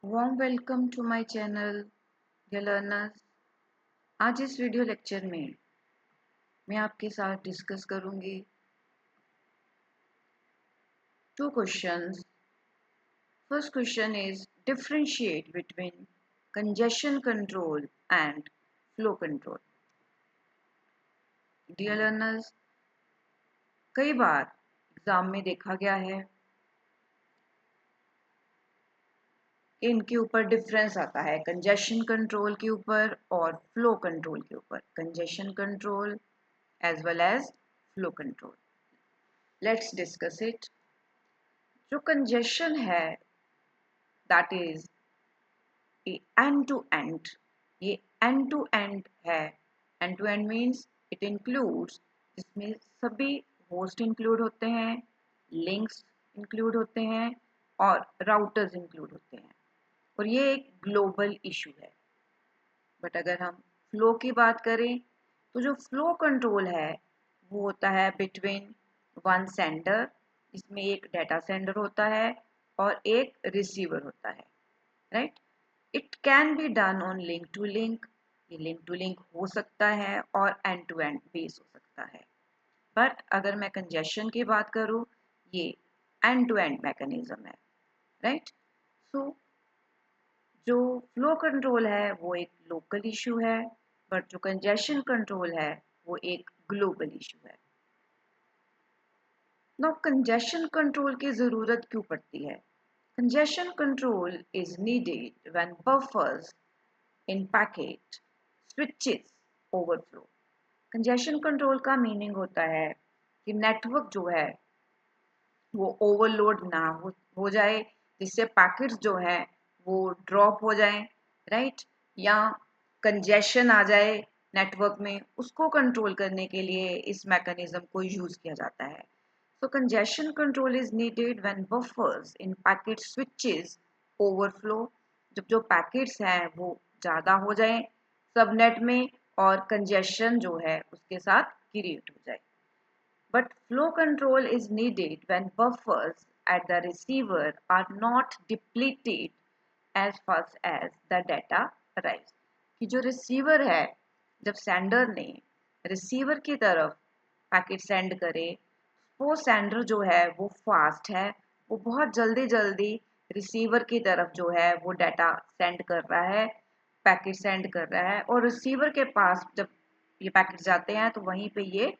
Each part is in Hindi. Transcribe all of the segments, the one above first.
Warm welcome to my channel dear learners. आज इस वीडियो लेक्चर में मैं आपके साथ डिस्कस करूंगी two questions. First question is differentiate between congestion control and flow control. Dear learners, कई बार एग्जाम में देखा गया है कि इनके ऊपर डिफरेंस आता है, कंजेशन कंट्रोल के ऊपर और फ्लो कंट्रोल के ऊपर। Congestion control as well as flow control. Let's discuss it. जो कंजेशन है that is end to end. ये एंड टू एंड है। End to end means it includes, जिसमें सभी होस्ट इंक्लूड होते हैं, लिंक्स इंक्लूड होते हैं और राउटर्स इंक्लूड होते हैं, और ये एक ग्लोबल इशू है। बट अगर हम फ्लो की बात करें तो जो फ्लो कंट्रोल है वो होता है बिटवीन वन सेंडर, इसमें एक डाटा सेंडर होता है और एक रिसीवर होता है, right. It can be done on link to link. ये लिंक टू लिंक हो सकता है और एंड टू एंड बेस हो सकता है। बट अगर मैं कंजेशन की बात करूँ, ये एंड टू एंड मैकेनिज्म है, राइट। सो जो फ्लो कंट्रोल है वो एक लोकल इशू है, बट जो कंजेशन कंट्रोल है वो एक ग्लोबल इशू है। नाउ कंजेशन कंट्रोल की जरूरत क्यों पड़ती है? Congestion control is needed when buffers in packet switches overflow. Congestion control का मीनिंग होता है कि नेटवर्क जो है वो ओवरलोड ना हो जाए, जिससे पैकेट्स जो है वो ड्रॉप हो जाए, राइट, या कंजेशन आ जाए नेटवर्क में। उसको कंट्रोल करने के लिए इस मैकेनिज्म को यूज किया जाता है। So congestion control is needed when buffers in packet switches overflow। जब जो पैकेट्स हैं वो ज़्यादा हो जाए सबनेट में और कंजेशन जो है उसके साथ क्रिएट हो जाए। But flow control is needed when buffers at the receiver are not depleted as fast as the data arrives। कि जो रिसीवर है, जब सेंडर ने रिसीवर की तरफ पैकेट सेंड करे, वो सेंडर जो है वो फास्ट है, वो बहुत जल्दी जल्दी रिसीवर की तरफ जो है वो डाटा सेंड कर रहा है, पैकेट सेंड कर रहा है, और रिसीवर के पास जब ये पैकेट जाते हैं तो वहीं पे ये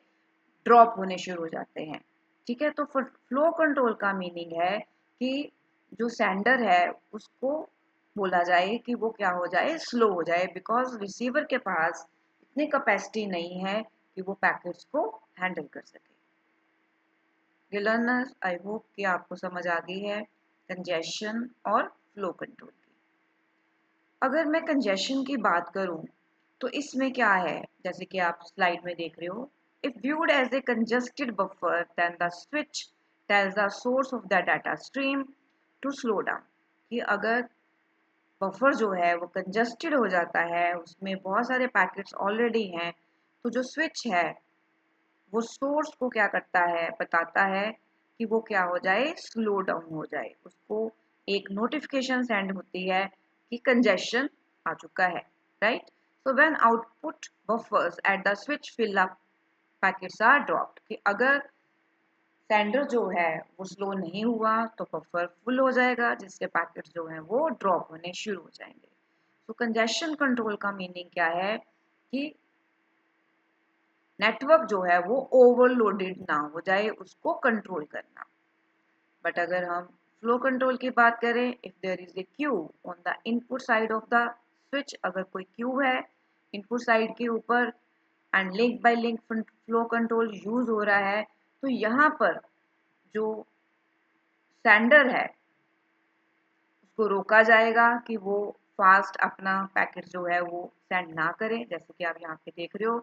ड्रॉप होने शुरू हो जाते हैं। ठीक है, तो फ्लो कंट्रोल का मीनिंग है कि जो सेंडर है उसको बोला जाए कि वो क्या हो जाए, स्लो हो जाए, बिकॉज रिसीवर के पास इतनी कैपेसिटी नहीं है कि वो पैकेट्स को हैंडल कर सके। लर्नर्स, आई होप कि आपको समझ आ गई है कंजेशन और फ्लो कंट्रोल की। अगर मैं कंजेशन की बात करूं तो इसमें क्या है, जैसे कि आप स्लाइड में देख रहे हो, if viewed as a congested buffer then the switch tells the source of the data stream to slow down। कि अगर बफर जो है वो कंजस्टेड हो जाता है, उसमें बहुत सारे पैकेट्स ऑलरेडी हैं, तो जो स्विच है वो सोर्स को क्या करता है, बताता है कि वो क्या हो जाए, स्लो डाउन हो जाए। उसको एक नोटिफिकेशन सेंड होती है कि कंजेशन आ चुका है, right. So when output buffers at the switch fill up packets are dropped. कि अगर सेंडर जो है वो स्लो नहीं हुआ तो बफर फुल हो जाएगा, जिससे पैकेट्स जो हैं वो ड्रॉप होने शुरू हो जाएंगे। तो कंजेशन कंट्रोल का मीनिंग क्या है कि नेटवर्क जो है वो ओवरलोडेड ना हो जाए, उसको कंट्रोल करना। बट अगर हम फ्लो कंट्रोल की बात करें, if there is a queue on the input side of the switch, अगर कोई क्यू है इनपुट साइड के ऊपर and link by link flow control use हो रहा है, तो यहाँ पर जो सेंडर है उसको रोका जाएगा कि वो फास्ट अपना पैकेट जो है वो सेंड ना करे। जैसे कि आप यहाँ पे देख रहे हो,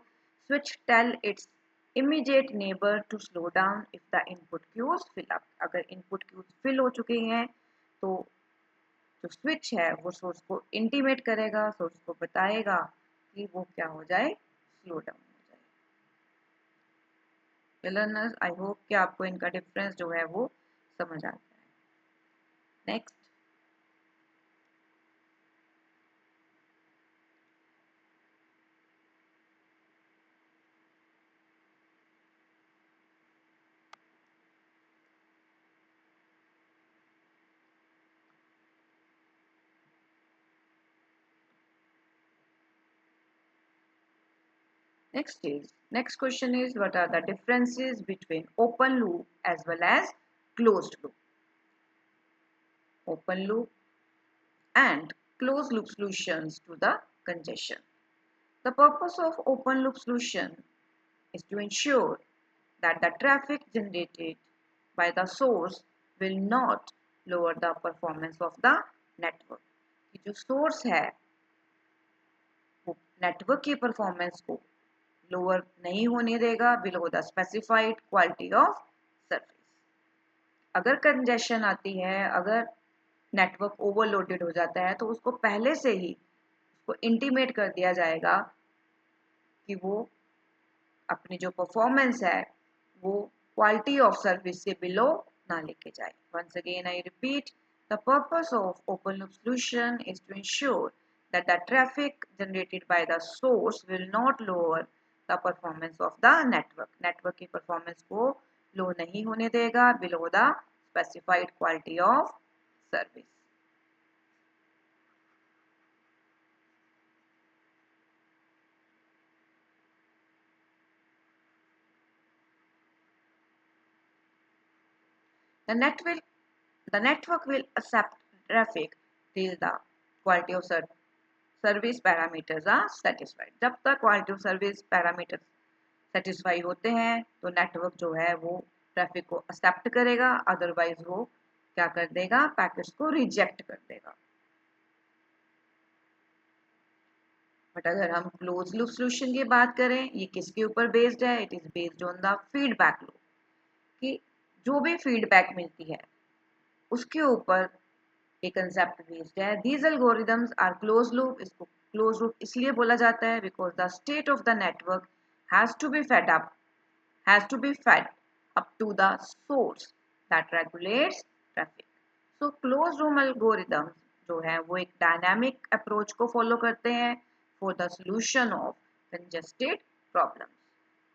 switch tell its immediate neighbour to slow down if the input queues fill up. अगर इनपुट क्यूज फिल हो चुके हैं तो जो स्विच है वो सोर्स को इंटीमेट करेगा, सोर्स को बताएगा कि वो क्या हो जाए, स्लो डाउन हो जाए। लर्नर्स, आई होप कि आपको इनका डिफरेंस जो है वो समझ आ गया है। Next, Next question is, what are the differences between open loop as well as closed loop? Open loop and closed loop solutions to the congestion. The purpose of open loop solution is to ensure that the traffic generated by the source will not lower the performance of the network. कि जो source है वो network की performance को lower नहीं होने देगा below the specified quality of service. अगर congestion आती है, अगर नेटवर्क ओवरलोडेड हो जाता है तो उसको पहले से ही उसको इंटीमेट कर दिया जाएगा कि वो अपनी जो परफॉर्मेंस है वो क्वालिटी ऑफ सर्विस से बिलो ना लेके जाए. Once again I repeat, the purpose of open loop solution is to ensure that the traffic generated by the source will not lower the performance of the network. Network की परफॉर्मेंस को लो नहीं होने देगा below the specified quality of service. The network will accept traffic till the quality of service parameters are satisfied. जब तक quality of service parameters satisfy होते हैं तो नेटवर्क जो है वो ट्रैफिक को एक्सेप्ट करेगा, अदरवाइज वो क्या कर देगा, पैकेट्स को रिजेक्ट कर देगा. बट अगर हम क्लोज लूप सॉल्यूशन की बात करें, ये किसके ऊपर बेस्ड है? It is based on the feedback loop, कि जो भी फीडबैक मिलती है उसके ऊपर एक कंसेप्ट बेस्ड है. These algorithms are close loop. इसको क्लोज लूप इसलिए बोला जाता है because the state of the network has to be fed up to the source that regulates traffic. So closed loop algorithms जो है वो एक डायनामिक अप्रोच को फॉलो करते हैं for the solution of congested problems.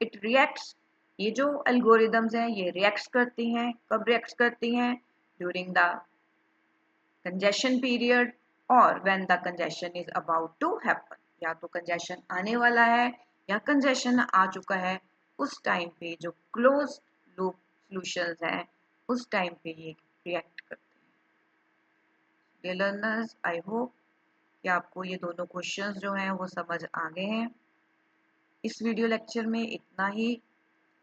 It reacts, ये जो एल्गोरिदम्स हैं ये रिएक्ट करती हैं. कब रिएक्ट करती हैं? ड्यूरिंग द congestion period और when the congestion is about to happen. या तो congestion आने वाला है या congestion आ चुका है, उस टाइम पे जो closed loop solutions हैं उस टाइम पे ये react करते हैं. Dear learners, I hope कि आपको ये दोनों क्वेश्चंस जो हैं वो समझ आ गए हैं. इस वीडियो लेक्चर में इतना ही.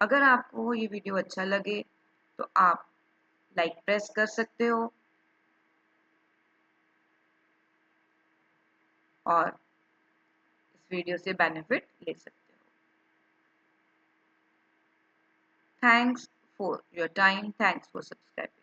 अगर आपको ये वीडियो अच्छा लगे तो आप लाइक प्रेस कर सकते हो और इस वीडियो से बेनिफिट ले सकते हो. Thanks for your time. Thanks for subscribing.